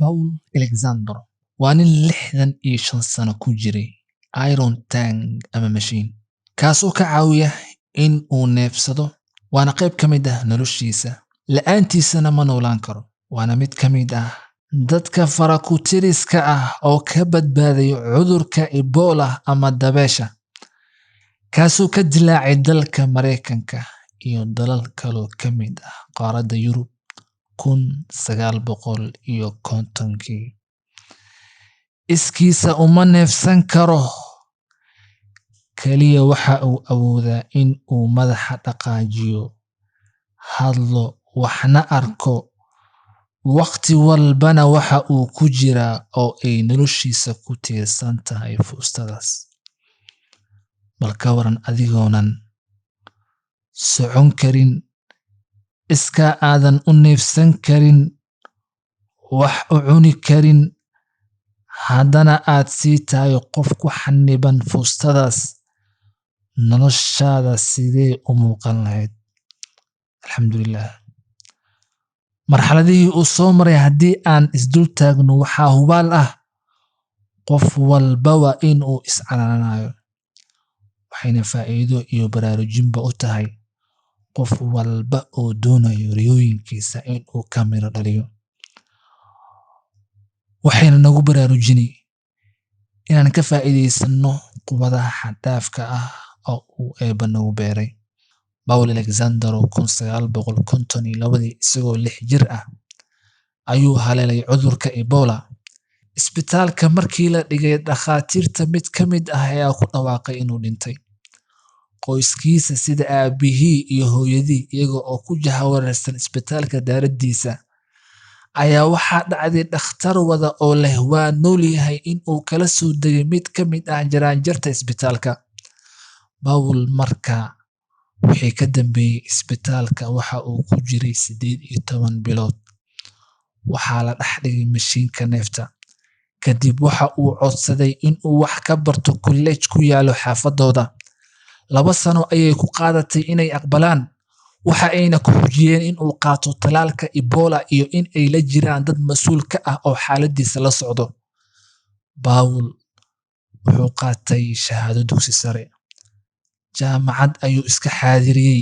Paul Alexander waa nin 65 sano ku jiray iron tank ama machine kaasoo ka caawiya in uu neefsado waana qayb ka mid ah noloshiisa la'aantiisana ma noolaan karo waana mid ka mid ah dadka farakutiriska ah oo ka badbaadayo cudurka Ebola ama dabeesha kaasoo ka dilaacay dalka Mareykanka iyo dalal kale ka mid ah qaaradda Yurub 1950kii iskiisa uma neefsan karo kaliya waxa uu awoodaa in uu madaxa dhaqaajiyo hadlo waxna arko waqti walbana waxa uu ku jiraa oo ay noloshiisa ku tiirsan tahay fuustadaas bal ka waran adigoonan socon karin iska aadan u neefsan karin wax u cuni karin haddana aad sii tahay qof ku xaniban fuustadaas noloshaada sidee u muuqan lahayd alxamdulillaah marxaladihii uu soo maray haddii aan isdul taagno waxaa hubaal ah qof walba waa in uu iscanaanayo waxayna faa'iido iyo baraarujinba u tahay qof walba oo doonayo riyooyinkiisa in uu ka miro dhaliyo waxayna nagu baraarujini inaan ka faa'iidaysano quwadaha xad-dhaafka ah oo uu Eebba nagu beeray Paul Alexander 1952 isagoo 6 jir ah ayuu haleelay cudurka Ebola isbitaalka markii la dhigay dhakhaatiirta mid ka mid ah ayaa ku dhawaaqay inuu dhintay qoyskiisa sida aabihii iyo hooyadii iyaga oo ku jahawareersan isbitaalka daaradiisa ayaa waxaa dhacday dhakhtar wada oo leh waa nool yahay in uu kala soo degay mid ka mid ah jaraanjarta isbitaalka Paul marka wixii ka dambeeyay isbitaalka waxa uu ku jiray 18 bilood waxaa la dhex dhigay mashiinka neefta kadib waxa uu codsaday in uu wax ka barto college ku yaalo xaafadooda 2 sano ayay ku qaadatay inay aqbalaan waxa ayna ku xujiyeen in uu qaato talaalka Ebola iyo in ay la jiraan dad mas'uul ka ah oo xaaladiisa la socdo Paul wuxuu qaatay shahaado dugsi sare jaamacad ayuu iska xaadiriyay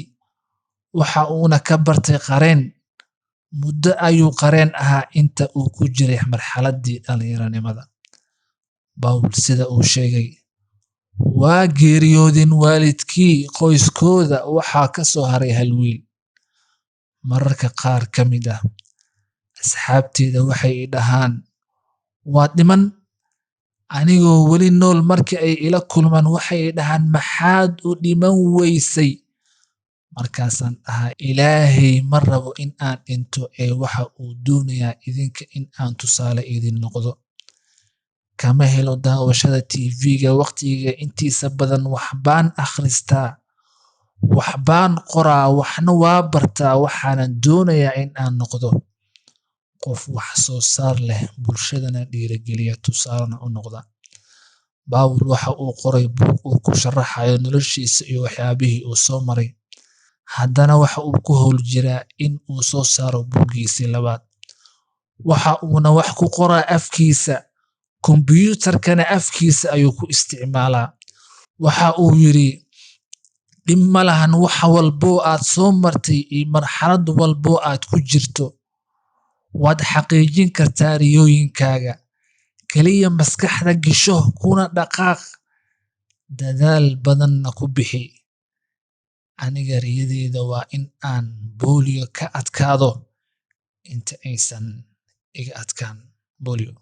waxa uuna ka bartay qareen muddo ayuu qareen ahaa inta uu ku jiray marxaladii dhalinyaranimada Paul sida uu sheegay waa geeriyoodeen waalidkii qoyskooda waxaa ka soo haray hal wiil mararka qaar ka mid ah asxaabteeda waxay dhahaan waa dhiman anigoo weli nool markii ay ila kulmaan waxay dhahaan maxaad u dhiman weysay markaasaan dhahaa ilaahay ma rabo in aan dhinto ee waxa uu doonayaa idinka in aan tusaale idin noqdo kama helo daawashada TV-ga waqtiga intiisa badan waxbaan akhristaa waxbaan qoraa waxna waa bartaa waxaana doonayaa in aan noqdo qof wax soo saar leh bulshadana dhiirigeliya tusaalena u noqda Paul waxa uu qoray buug uu ku sharaxayo noloshiisa iyo waxyaabihii uu soo maray haddana waxa uu ku howl jiraa in uu soo saaro buuggiisii labaad waxa uuna wax ku qoraa afkiisa kombiyuutarkana afkiisa ayuu ku isticmaalaa waxa uu yiri dhib ma lahan wax walbo aad soo martay iyo marxalad walbo aad ku jirto waad xaqiijin kartaa riyooyinkaaga kaliya maskaxda gisho kuna dhaqaaq dadaal badanna ku bixi aniga riyadeeda waa in aan polio ka adkaado inta aysan iga adkaan polio